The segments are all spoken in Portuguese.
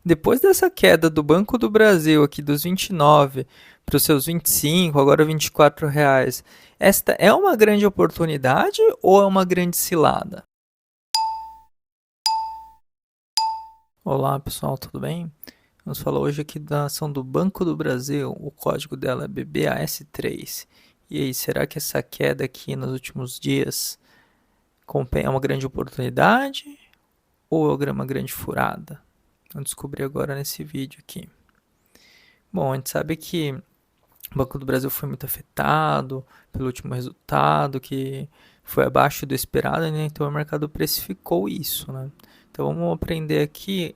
Depois dessa queda do Banco do Brasil aqui dos 29 para os seus 25, agora R$ 24, esta é uma grande oportunidade ou é uma grande cilada? Olá pessoal, tudo bem? Vamos falar hoje aqui da ação do Banco do Brasil, o código dela é BBAS3. E aí, será que essa queda aqui nos últimos dias é uma grande oportunidade ou é uma grande furada? Vamos descobrir agora nesse vídeo aqui. Bom, a gente sabe que o Banco do Brasil foi muito afetado pelo último resultado, que foi abaixo do esperado, né? Então o mercado precificou isso, né? Então vamos aprender aqui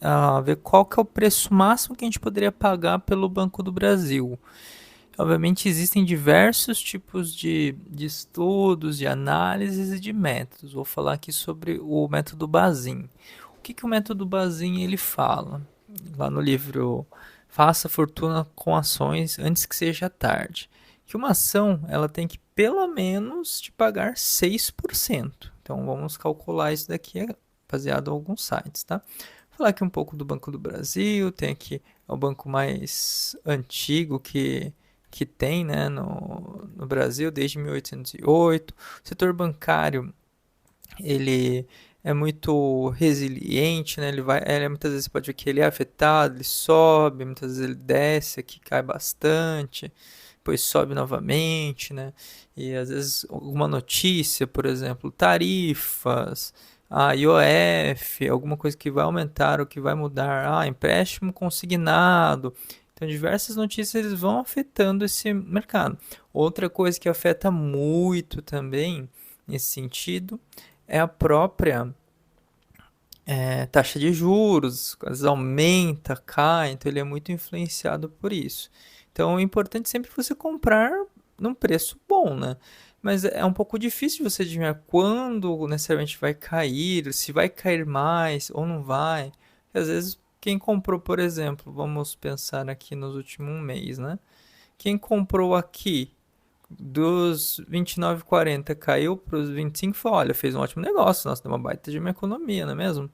a ver qual que é o preço máximo que a gente poderia pagar pelo Banco do Brasil. Obviamente existem diversos tipos de estudos, de análises e de métodos. Vou falar aqui sobre o método Bazin. O que o método Bazin ele fala? Lá no livro Faça Fortuna com Ações Antes que Seja Tarde. Que uma ação ela tem que pelo menos te pagar 6%. Então vamos calcular isso daqui baseado em alguns sites, tá? Vou falar aqui um pouco do Banco do Brasil, tem aqui o banco mais antigo que tem, né, no Brasil desde 1808. O setor bancário ele é muito resiliente, né? Muitas vezes pode ver que ele é afetado, ele sobe, muitas vezes ele desce, aqui cai bastante, depois sobe novamente, né? E às vezes alguma notícia, por exemplo, tarifas, a IOF, alguma coisa que vai aumentar ou que vai mudar, empréstimo consignado. Então, diversas notícias eles vão afetando esse mercado. Outra coisa que afeta muito também nesse sentido é a própria taxa de juros, às vezes aumenta, cai, então ele é muito influenciado por isso. Então é importante sempre você comprar num preço bom, né? Mas é um pouco difícil você adivinhar quando necessariamente vai cair, se vai cair mais ou não vai. Porque às vezes quem comprou, por exemplo, vamos pensar aqui nos últimos um mês, né? Quem comprou aqui dos 29,40 caiu para os 25, falou, olha, fez um ótimo negócio, nossa, deu uma baita de uma economia, não é mesmo?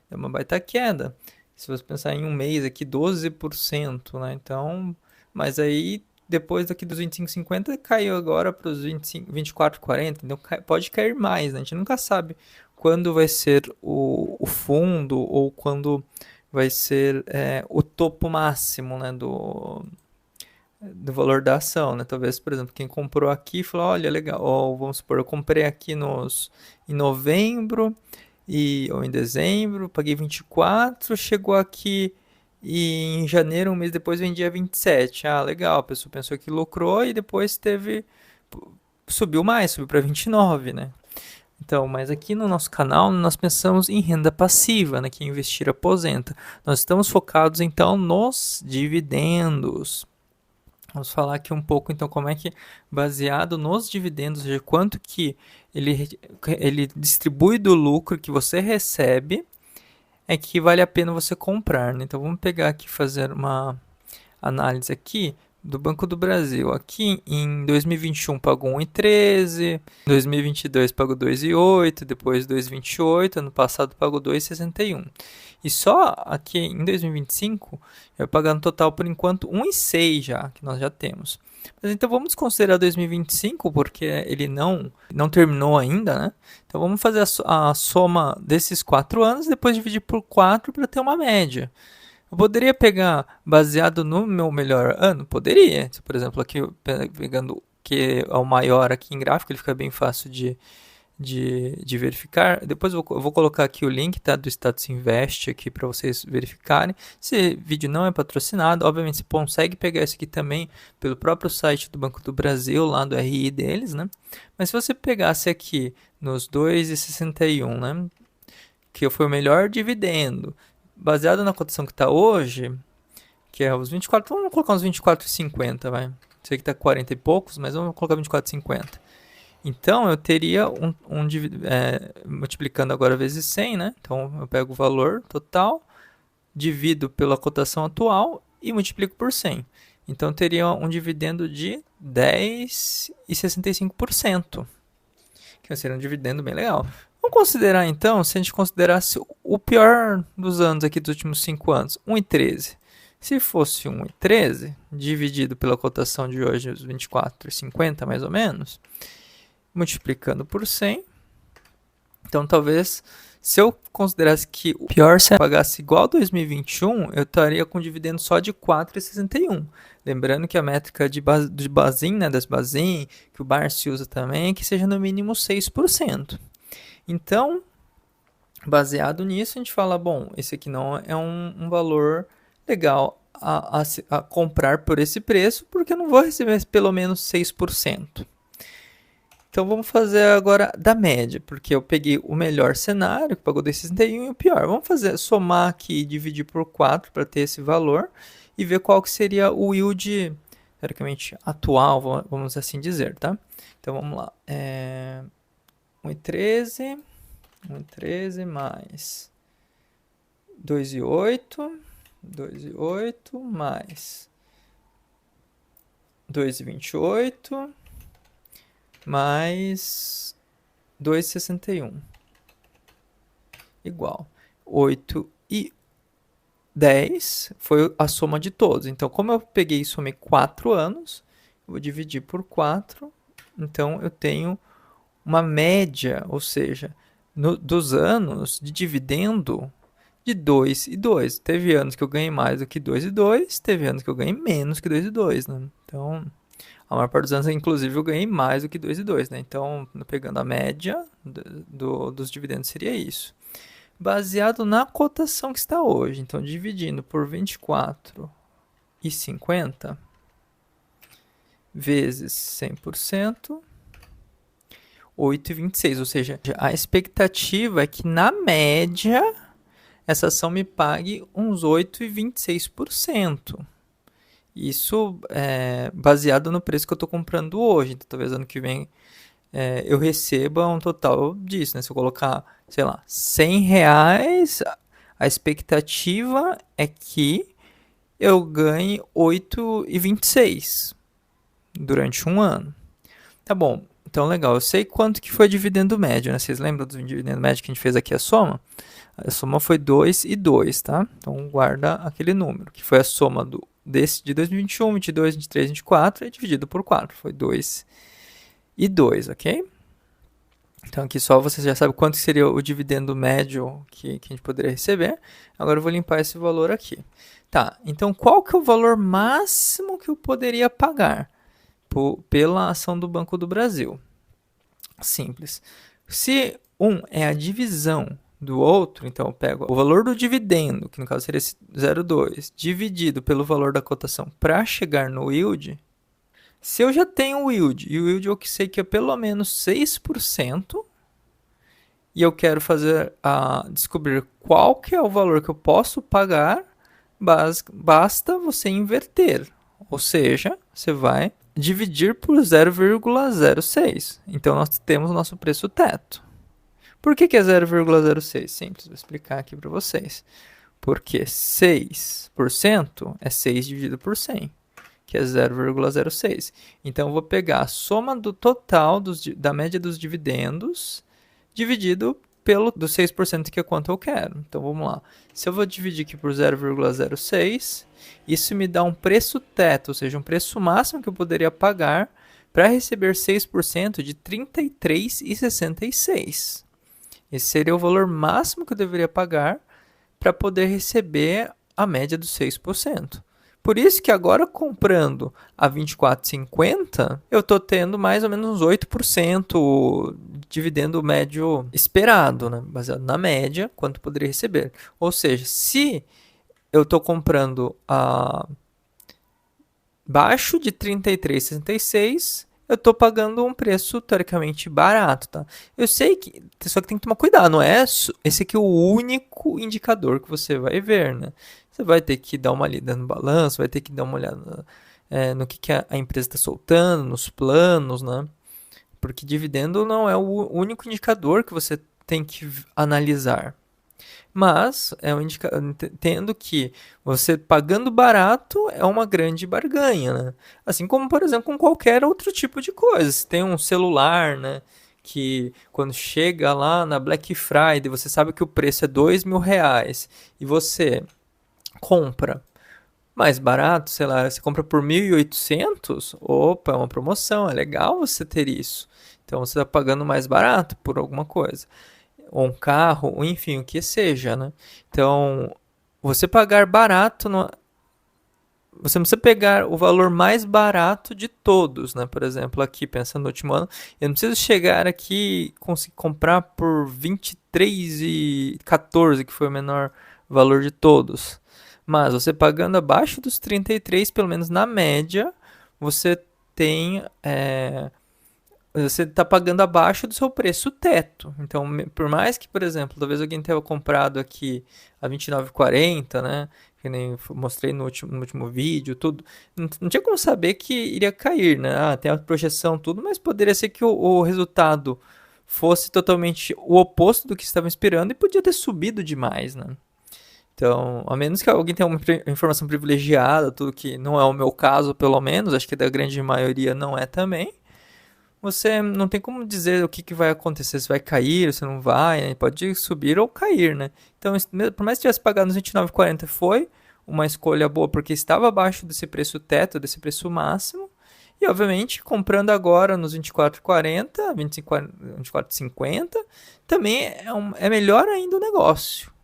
Deu uma baita queda. Se você pensar em um mês aqui, 12%, né? Então, mas aí depois daqui dos 25,50 caiu agora para os 25, 24,40, então pode cair mais, né? A gente nunca sabe quando vai ser o fundo ou quando vai ser o topo máximo, né, do valor da ação, né? Talvez, por exemplo, quem comprou aqui falou, olha, legal, ou vamos supor, eu comprei aqui em novembro ou em dezembro, paguei 24, chegou aqui e em janeiro, um mês depois, vendia 27. Ah, legal, a pessoa pensou que lucrou e depois subiu mais, subiu para 29, né? Então, mas aqui no nosso canal nós pensamos em renda passiva, né, que investir aposenta. Nós estamos focados então nos dividendos. Vamos falar aqui um pouco, então, como é que, baseado nos dividendos, ou seja, quanto que ele distribui do lucro que você recebe, é que vale a pena você comprar, né? Então, vamos pegar aqui, fazer uma análise aqui do Banco do Brasil. Aqui em 2021 pagou 1,13, 2022 pagou 2,8, depois 2,28, ano passado pagou 2,61. E só aqui em 2025 vai pagar no total por enquanto 1,6 já, que nós já temos. Mas então vamos considerar 2025 porque ele não terminou ainda, né? Então vamos fazer a soma desses 4 anos, depois dividir por 4 para ter uma média. Eu poderia pegar baseado no meu melhor ano? Poderia. Por exemplo, aqui pegando que é o maior aqui em gráfico, ele fica bem fácil de verificar. Depois eu vou colocar aqui o link, tá, do Status Invest aqui para vocês verificarem. Esse vídeo não é patrocinado, obviamente você consegue pegar isso aqui também pelo próprio site do Banco do Brasil, lá do RI deles, né? Mas se você pegasse aqui nos 2,61, né, que foi o melhor dividendo, baseado na cotação que está hoje, que é os 24, vamos colocar uns 24,50, vai. Sei que está 40 e poucos, mas vamos colocar 24,50. Então, eu teria multiplicando agora vezes 100, né? Então, eu pego o valor total, divido pela cotação atual e multiplico por 100. Então, eu teria um dividendo de 10,65%, que seria um dividendo bem legal. Vamos considerar então, se a gente considerasse o pior dos anos aqui dos últimos 5 anos, 1,13. Se fosse 1,13, dividido pela cotação de hoje, os 24,50 mais ou menos, multiplicando por 100, então talvez, se eu considerasse que o pior cenário pagasse igual a 2021, eu estaria com dividendo só de 4,61. Lembrando que a métrica de Bazin, né, das Bazin, que o Barsi usa também, é que seja no mínimo 6%. Então, baseado nisso, a gente fala, bom, esse aqui não é um valor legal a comprar por esse preço, porque eu não vou receber pelo menos 6%. Então vamos fazer agora da média, porque eu peguei o melhor cenário, que pagou 2,61, e o pior. Vamos somar aqui e dividir por 4 para ter esse valor e ver qual que seria o yield, teoricamente, atual, vamos assim dizer, tá? Então vamos lá. 1,13 mais 2,8 mais 2,28 mais 2,61 igual 8 e 10 foi a soma de todos. Então, como eu peguei e somei 4 anos, eu vou dividir por 4. Então, eu tenho uma média, ou seja, dos anos de dividendo de 2 e 2. Teve anos que eu ganhei mais do que 2 e 2, teve anos que eu ganhei menos que 2 e 2, né? Então, a maior parte dos anos, inclusive, eu ganhei mais do que 2 e 2, né? Então, pegando a média dos dividendos, seria isso. Baseado na cotação que está hoje. Então, dividindo por 24,50 vezes 100%, 8,26. Ou seja, a expectativa é que, na média, essa ação me pague uns 8,26%. Isso é baseado no preço que eu estou comprando hoje. Então, talvez ano que vem eu receba um total disso, né? Se eu colocar, sei lá, R$ 100, a expectativa é que eu ganhe 8,26 durante um ano. Tá bom, então legal. Eu sei quanto que foi o dividendo médio, né? Vocês lembram do dividendo médio que a gente fez aqui, a soma? A soma foi 2 e 2, tá? Então guarda aquele número, que foi a soma de 2021, 22, 23, 24 e dividido por 4. Foi 2 e 2, ok? Então aqui só você já sabe quanto seria o dividendo médio que a gente poderia receber. Agora eu vou limpar esse valor aqui. Tá, então qual que é o valor máximo que eu poderia pagar pela ação do Banco do Brasil? Simples. Se um é a divisão do outro, então eu pego o valor do dividendo, que no caso seria 0,2, dividido pelo valor da cotação para chegar no yield. Se eu já tenho o yield, e o yield eu sei que é pelo menos 6%, e eu quero descobrir qual que é o valor que eu posso pagar, basta você inverter. Ou seja, você vai dividir por 0,06. Então, nós temos o nosso preço teto. Por que é 0,06? Simples, vou explicar aqui para vocês. Porque 6% é 6 dividido por 100, que é 0,06. Então, eu vou pegar a soma do total da média dos dividendos dividido pelo dos 6%, que é quanto eu quero. Então, vamos lá. Se eu vou dividir aqui por 0,06, isso me dá um preço teto, ou seja, um preço máximo que eu poderia pagar para receber 6% de R$ 33,66. Esse seria o valor máximo que eu deveria pagar para poder receber a média dos 6%. Por isso que agora, comprando a 24,50, eu estou tendo mais ou menos uns 8% de dividendo médio esperado, né? Baseado na média, quanto poderia receber. Ou seja, se eu estou comprando abaixo de 33,66, eu estou pagando um preço teoricamente barato, tá? Eu sei que, só que tem que tomar cuidado, não é esse aqui o único indicador que você vai ver, né? Você vai ter que dar uma lida no balanço, vai ter que dar uma olhada no que a empresa está soltando, nos planos, né? Porque dividendo não é o único indicador que você tem que analisar. Mas entendo que você pagando barato é uma grande barganha, né? Assim como, por exemplo, com qualquer outro tipo de coisa. Se tem um celular, né, que quando chega lá na Black Friday, você sabe que o preço é R$ 2.000 e você compra mais barato, sei lá, você compra por 1.800, opa, é uma promoção, é legal você ter isso. Então você está pagando mais barato por alguma coisa, ou um carro, ou enfim, o que seja, né? Então, você pagar barato, você não precisa pegar o valor mais barato de todos, né? Por exemplo, aqui pensando no último ano, eu não preciso chegar aqui e conseguir comprar por 23,14, que foi o menor valor de todos. Mas você pagando abaixo dos 33, pelo menos na média, você tem. Você está pagando abaixo do seu preço teto. Então, por mais que, por exemplo, talvez alguém tenha comprado aqui a 29,40, né? Que nem mostrei no último vídeo, tudo. Não tinha como saber que iria cair, né? Ah, tem a projeção, tudo, mas poderia ser que o resultado fosse totalmente o oposto do que estava esperando e podia ter subido demais, né? Então, a menos que alguém tenha uma informação privilegiada, tudo que não é o meu caso, pelo menos, acho que da grande maioria não é também, você não tem como dizer o que vai acontecer, se vai cair, se não vai, né? Pode subir ou cair, né? Então, por mais que tivesse pagado nos 29,40, foi uma escolha boa, porque estava abaixo desse preço teto, desse preço máximo, e obviamente comprando agora nos 24,40, 24,50, também é melhor ainda o negócio.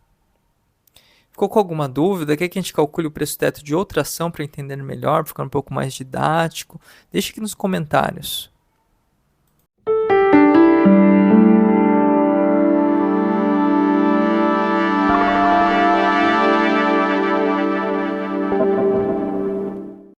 Ficou com alguma dúvida? Quer que a gente calcule o preço teto de outra ação para entender melhor, para ficar um pouco mais didático? Deixe aqui nos comentários.